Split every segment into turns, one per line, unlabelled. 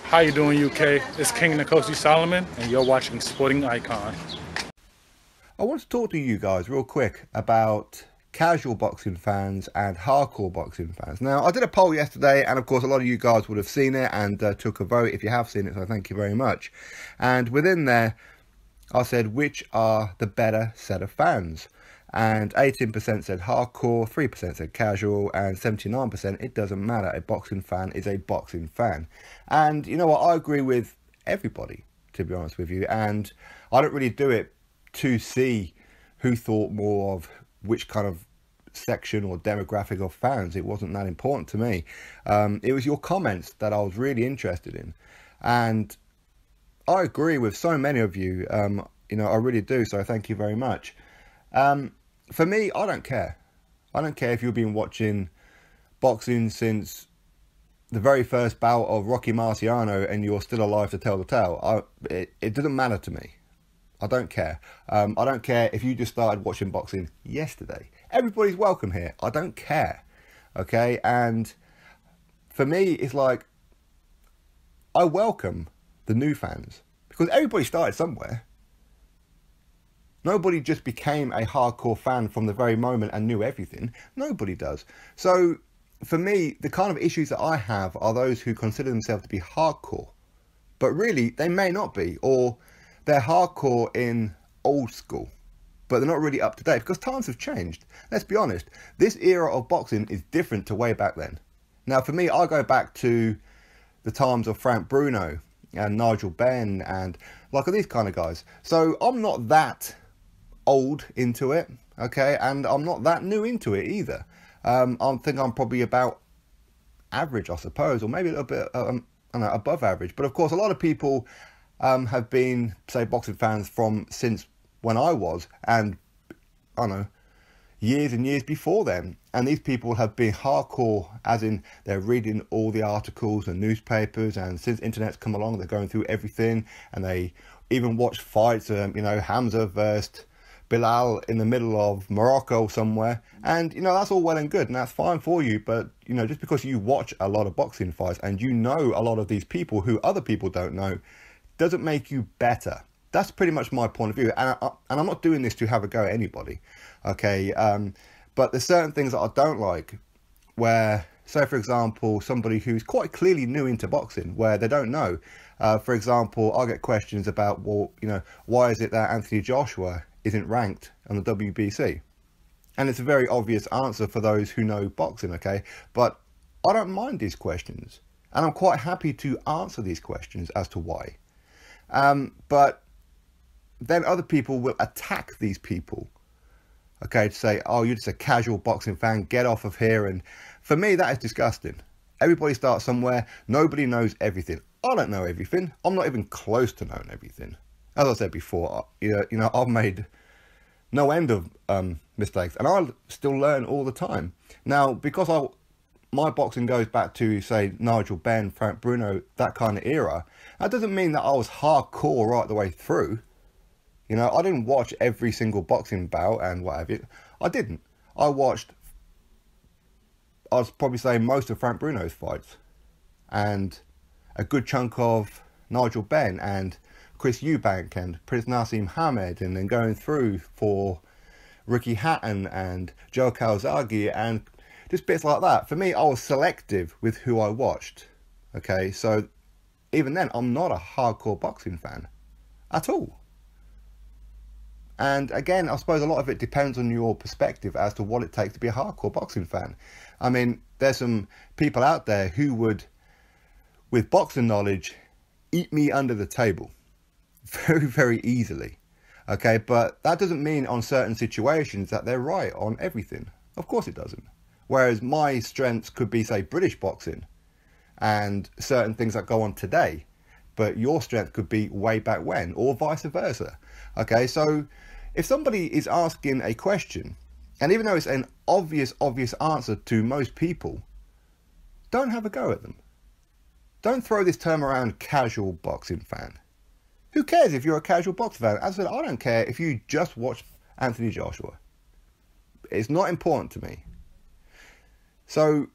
How you doing, UK? It's King Nkosi Solomon, and you're watching Sporting Icon.
I want to talk to you guys real quick about casual boxing fans and hardcore boxing fans. Now, I did a poll yesterday, and of course, a lot of you guys would have seen it and took a vote if you have seen it, so thank you very much. And within there, I said, which are the better set of fans? And 18% said hardcore, 3% said casual, and 79% it doesn't matter. A boxing fan is a boxing fan. And you know what? I agree with everybody, to be honest with you. And I don't really do it to see who thought more of which kind of section or demographic of fans. It wasn't that important to me. It was your comments that I was really interested in. And I agree with so many of you. You know, I really do. So thank you very much. For me, I don't care. I don't care if you've been watching boxing since the very first bout of Rocky Marciano and you're still alive to tell the tale. It doesn't matter to me. I don't care. I don't care if you just started watching boxing yesterday. Everybody's welcome here. I don't care. Okay? And for me, it's like, I welcome the new fans. Because everybody started somewhere. Nobody just became a hardcore fan from the very moment and knew everything. Nobody does. So, for me, the kind of issues that I have are those who consider themselves to be hardcore. But really, they may not be. Or they're hardcore in old school. But they're not really up to date. Because times have changed. Let's be honest. This era of boxing is different to way back then. Now, for me, I go back to the times of Frank Bruno and Nigel Benn and like these kind of guys. So, I'm not that old into it, okay, and I'm not that new into it either. I think I'm probably about average, I suppose, or maybe a little bit I don't know, above average. But of course, a lot of people have been, say, boxing fans from since when I was, and I don't know, years and years before then. And these people have been hardcore, as in they're reading all the articles and newspapers, and since internet's come along, they're going through everything, and they even watch fights. You know, Hamza versus Bilal in the middle of Morocco somewhere, and you know, that's all well and good and that's fine for you, but you know, just because you watch a lot of boxing fights and you know a lot of these people who other people don't know doesn't make you better. That's pretty much my point of view, and I'm not doing this to have a go at anybody, okay? But there's certain things that I don't like, where, say for example, somebody who's quite clearly new into boxing, where they don't know. For example, I get questions about, well, you know, why is it that Anthony Joshua isn't ranked on the WBC? And it's a very obvious answer for those who know boxing, okay? But I don't mind these questions, and I'm quite happy to answer these questions as to why. But then other people will attack these people, okay, to say, oh, you're just a casual boxing fan, get off of here. And for me, that is disgusting. Everybody starts somewhere. Nobody knows everything. I don't know everything. I'm not even close to knowing everything. As I said before, you know, I've made no end of mistakes, and I still learn all the time. Now, because my boxing goes back to, say, Nigel Benn, Frank Bruno, that kind of era, that doesn't mean that I was hardcore right the way through. You know, I didn't watch every single boxing bout and what have you. I didn't. I watched, I'd probably say, most of Frank Bruno's fights, and a good chunk of Nigel Benn, and Chris Eubank and Prince Nassim Hamed, and then going through for Ricky Hatton and Joe Calzaghe and just bits like that. For me, I was selective with who I watched. Okay, so even then, I'm not a hardcore boxing fan at all. And again, I suppose a lot of it depends on your perspective as to what it takes to be a hardcore boxing fan. I mean, there's some people out there who would, with boxing knowledge, eat me under the table very, very easily, okay? But that doesn't mean on certain situations that they're right on everything. Of course it doesn't. Whereas my strengths could be, say, British boxing and certain things that go on today, but your strength could be way back when, or vice versa, okay? So if somebody is asking a question, and even though it's an obvious answer to most people, don't have a go at them. Don't throw this term around, casual boxing fan. Who cares if you're a casual boxing fan? As I said, I don't care if you just watch Anthony Joshua. It's not important to me. So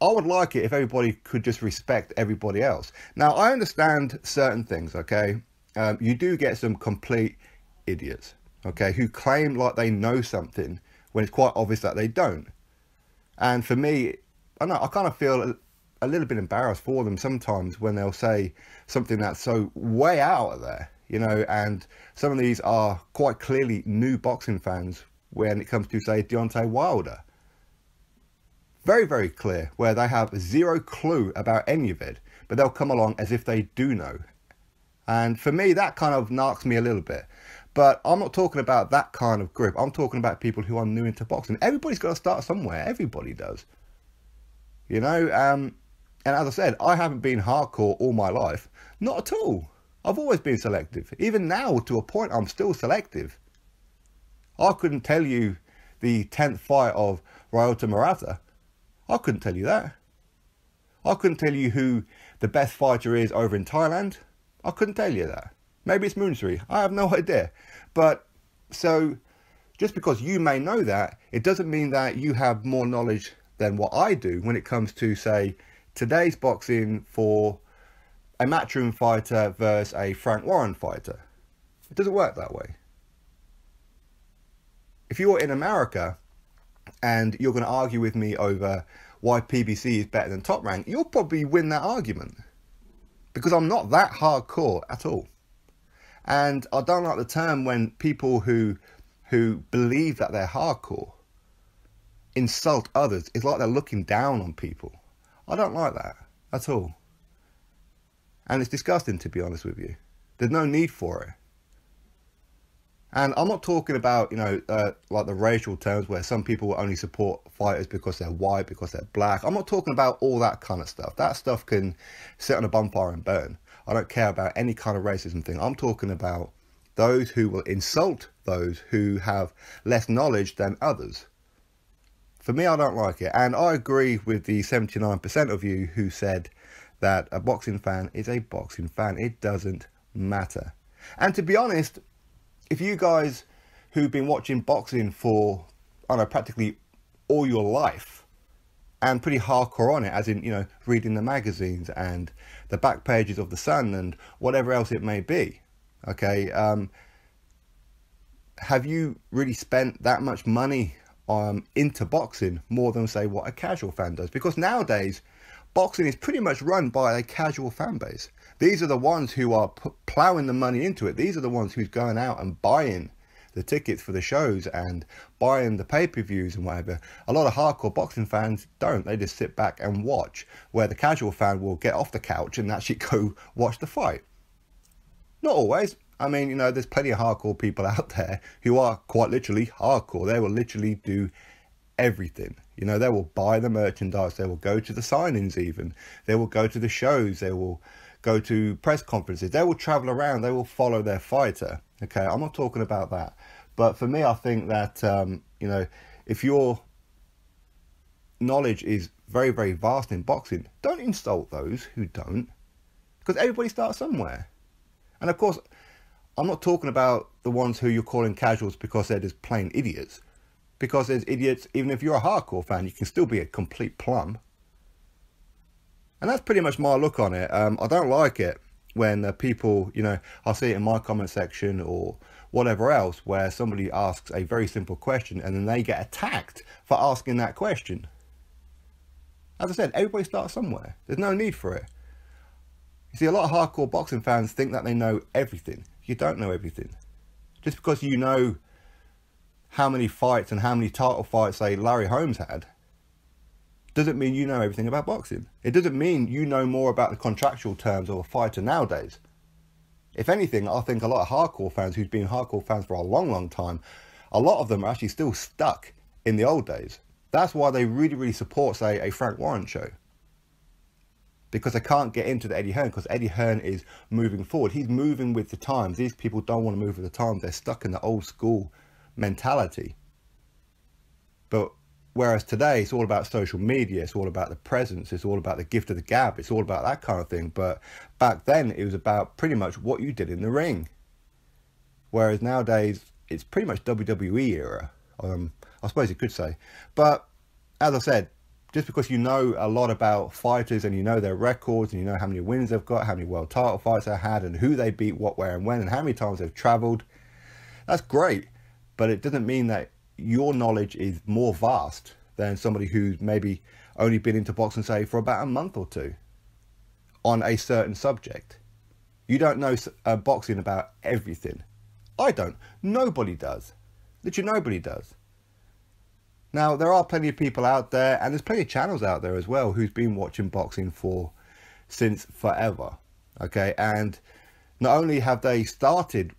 I would like it if everybody could just respect everybody else. Now, I understand certain things, okay? You do get some complete idiots, okay, who claim like they know something when it's quite obvious that they don't. And for me, I know I kind of feel a little bit embarrassed for them sometimes when they'll say something that's so way out of there, you know, and some of these are quite clearly new boxing fans when it comes to, say, Deontay Wilder. Very, very clear, where they have zero clue about any of it, but they'll come along as if they do know. And for me, that kind of knocks me a little bit. But I'm not talking about that kind of group. I'm talking about people who are new into boxing. Everybody's got to start somewhere. Everybody does. You know, and as I said, I haven't been hardcore all my life. Not at all. I've always been selective. Even now, to a point, I'm still selective. I couldn't tell you the 10th fight of Ryota Murata. I couldn't tell you that. I couldn't tell you who the best fighter is over in Thailand. I couldn't tell you that. Maybe it's Moonsri. I have no idea. But so just because you may know that, it doesn't mean that you have more knowledge than what I do when it comes to, say, today's boxing for a matchroom fighter versus a Frank Warren fighter. It doesn't work that way. If you're in America and you're going to argue with me over why PBC is better than Top Rank, you'll probably win that argument. Because I'm not that hardcore at all. And I don't like the term when people who believe that they're hardcore insult others. It's like they're looking down on people. I don't like that at all. And it's disgusting, to be honest with you. There's no need for it. And I'm not talking about, you know, like the racial terms where some people will only support fighters because they're white, because they're black. I'm not talking about all that kind of stuff. That stuff can sit on a bonfire and burn. I don't care about any kind of racism thing. I'm talking about those who will insult those who have less knowledge than others. For me, I don't like it. And I agree with the 79% of you who said that a boxing fan is a boxing fan. It doesn't matter. And to be honest, if you guys who've been watching boxing for, I don't know, practically all your life and pretty hardcore on it, as in, you know, reading the magazines and the back pages of The Sun and whatever else it may be, okay, have you really spent that much money into boxing more than, say, what a casual fan does? Because nowadays, boxing is pretty much run by a casual fan base. These are the ones who are ploughing the money into it. These are the ones who's going out and buying the tickets for the shows and buying the pay-per-views and whatever. A lot of hardcore boxing fans don't. They just sit back and watch, where the casual fan will get off the couch and actually go watch the fight. Not always. I mean, you know, there's plenty of hardcore people out there who are quite literally hardcore. They will literally do everything. You know, they will buy the merchandise. They will go to the signings even. They will go to the shows. They will go to press conferences. They will travel around. They will follow their fighter. Okay, I'm not talking about that. But for me, I think that, you know, if your knowledge is very, very vast in boxing, don't insult those who don't. Because everybody starts somewhere. And of course, I'm not talking about the ones who you're calling casuals because they're just plain idiots. Because there's idiots, even if you're a hardcore fan, you can still be a complete plum. And that's pretty much my look on it. I don't like it when people, you know, I'll see it in my comment section or whatever else, where somebody asks a very simple question and then they get attacked for asking that question. As I said, everybody starts somewhere. There's no need for it. You see, a lot of hardcore boxing fans think that they know everything. You don't know everything. Just because you know how many fights and how many title fights, say, Larry Holmes had, doesn't mean you know everything about boxing. It doesn't mean you know more about the contractual terms of a fighter nowadays. If anything, I think a lot of hardcore fans who've been hardcore fans for a long, long time, a lot of them are actually still stuck in the old days. That's why they really, really support, say, a Frank Warren show. Because they can't get into the Eddie Hearn, because Eddie Hearn is moving forward. He's moving with the times. These people don't want to move with the times. They're stuck in the old school mentality. But whereas today it's all about social media, it's all about the presence, it's all about the gift of the gab, it's all about that kind of thing. But back then it was about pretty much what you did in the ring. Whereas nowadays it's pretty much WWE era, I suppose you could say. But as I said, just because you know a lot about fighters and you know their records and you know how many wins they've got, how many world title fights they had and who they beat, what, where and when, and how many times they've traveled, that's great. But it doesn't mean that your knowledge is more vast than somebody who's maybe only been into boxing, say, for about a month or two on a certain subject. You don't know boxing about everything. I don't. Nobody does. Literally nobody does. Now, there are plenty of people out there, and there's plenty of channels out there as well, who's been watching boxing since forever. Okay, and not only have they started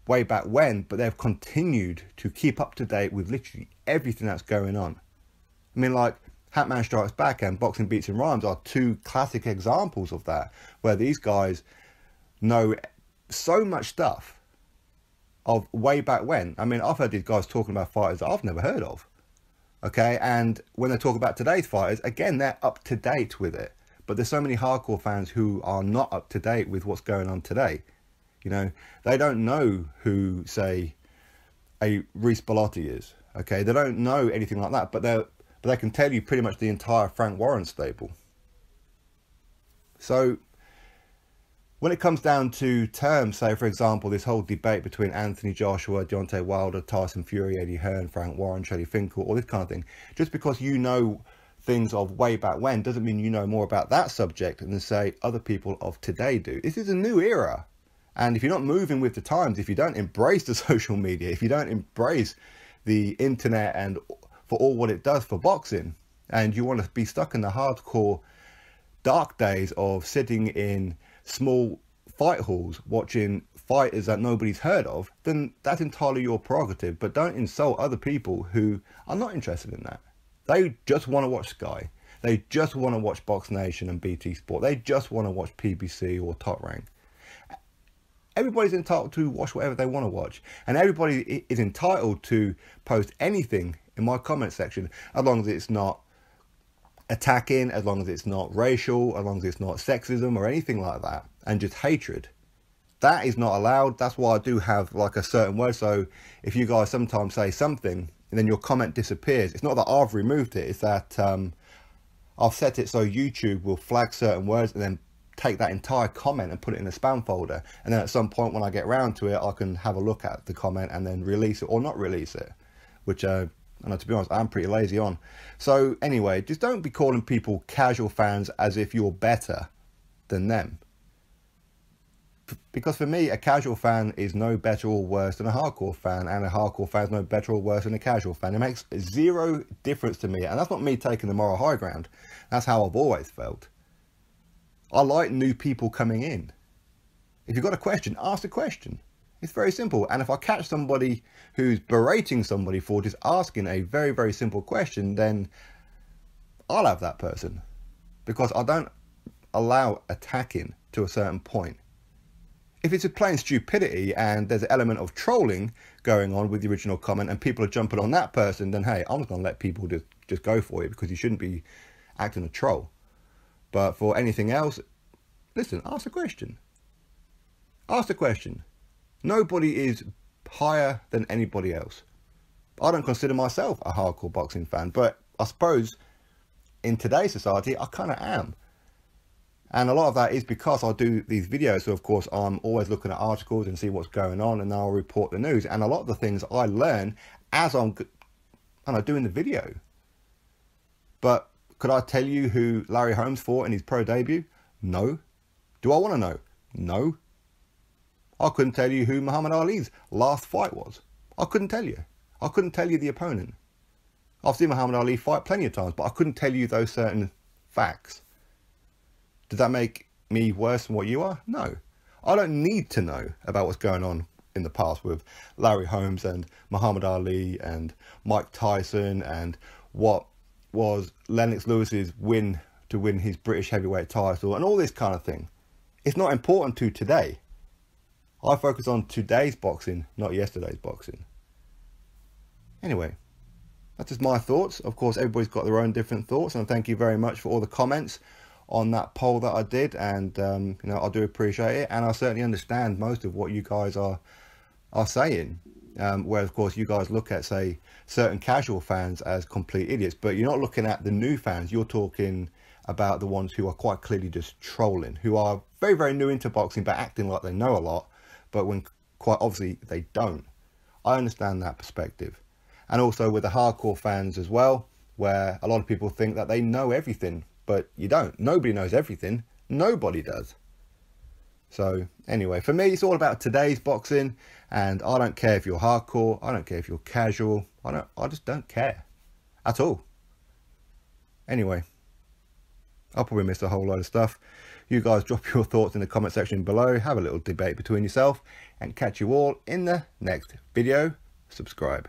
way back when, but they've continued to keep up to date with literally everything that's going on. I mean, like, Hatman Strikes Back and Boxing Beats and Rhymes are two classic examples of that, where these guys know so much stuff of way back when. I mean, I've heard these guys talking about fighters that I've never heard of. Okay, and when they talk about today's fighters, again, they're up to date with it. But there's so many hardcore fans who are not up to date with what's going on today. You know, they don't know who, say, a Reece Bellotti is. Okay, they don't know anything like that, but they can tell you pretty much the entire Frank Warren stable. So when it comes down to terms, say, for example, this whole debate between Anthony Joshua, Deontay Wilder, Tyson Fury, Eddie Hearn, Frank Warren, Shelley Finkel, all this kind of thing, just because you know things of way back when doesn't mean you know more about that subject than, say, other people of today do. This is a new era. And if you're not moving with the times, if you don't embrace the social media, if you don't embrace the internet and for all what it does for boxing, and you want to be stuck in the hardcore dark days of sitting in small fight halls watching fighters that nobody's heard of, then that's entirely your prerogative. But don't insult other people who are not interested in that. They just want to watch Sky. They just want to watch Box Nation and BT Sport. They just want to watch PBC or Top Rank. Everybody's entitled to watch whatever they want to watch, and everybody is entitled to post anything in my comment section, as long as it's not attacking, as long as it's not racial, as long as it's not sexism or anything like that, and just hatred. That is not allowed. That's why I do have like a certain word. So if you guys sometimes say something and then your comment disappears, it's not that I've removed it, it's that I've set it so YouTube will flag certain words and then take that entire comment and put it in a spam folder, and then at some point when I get round to it, I can have a look at the comment and then release it or not release it, which I know, to be honest, I'm pretty lazy on. So anyway, just don't be calling people casual fans as if you're better than them, because for me, a casual fan is no better or worse than a hardcore fan, and a hardcore fan is no better or worse than a casual fan. It makes zero difference to me, and that's not me taking the moral high ground. That's how I've always felt. I like new people coming in. If you've got a question, ask a question. It's very simple. And if I catch somebody who's berating somebody for just asking a very, very simple question, then I'll have that person, because I don't allow attacking to a certain point. If it's a plain stupidity and there's an element of trolling going on with the original comment and people are jumping on that person, then hey, I'm just going to let people just go for it, because you shouldn't be acting a troll. But for anything else, listen, ask a question. Ask a question. Nobody is higher than anybody else. I don't consider myself a hardcore boxing fan, but I suppose in today's society, I kind of am. And a lot of that is because I do these videos. So of course, I'm always looking at articles and see what's going on, and then I'll report the news. And a lot of the things I learn as I'm doing the video. But could I tell you who Larry Holmes fought in his pro debut? No. Do I want to know? No. I couldn't tell you who Muhammad Ali's last fight was. I couldn't tell you. I couldn't tell you the opponent. I've seen Muhammad Ali fight plenty of times, but I couldn't tell you those certain facts. Does that make me worse than what you are? No. I don't need to know about what's going on in the past with Larry Holmes and Muhammad Ali and Mike Tyson and what was Lennox Lewis's win to win his British heavyweight title and all this kind of thing. It's not important to today. I focus on today's boxing, not yesterday's boxing. Anyway, that's just my thoughts. Of course, everybody's got their own different thoughts, and thank you very much for all the comments on that poll that I did, and I do appreciate it, and I certainly understand most of what you guys are saying. where of course you guys look at, say, certain casual fans as complete idiots, but you're not looking at the new fans. You're talking about the ones who are quite clearly just trolling, who are very, very new into boxing but acting like they know a lot, but when quite obviously they don't. I understand that perspective. And also with the hardcore fans as well, where a lot of people think that they know everything, but you don't. Nobody knows everything. Nobody does. So anyway, for me, it's all about today's boxing, and I don't care if you're hardcore, I don't care if you're casual, I just don't care at all. Anyway, I'll probably miss a whole load of stuff. You guys drop your thoughts in the comment section below, have a little debate between yourself, and catch you all in the next video. Subscribe.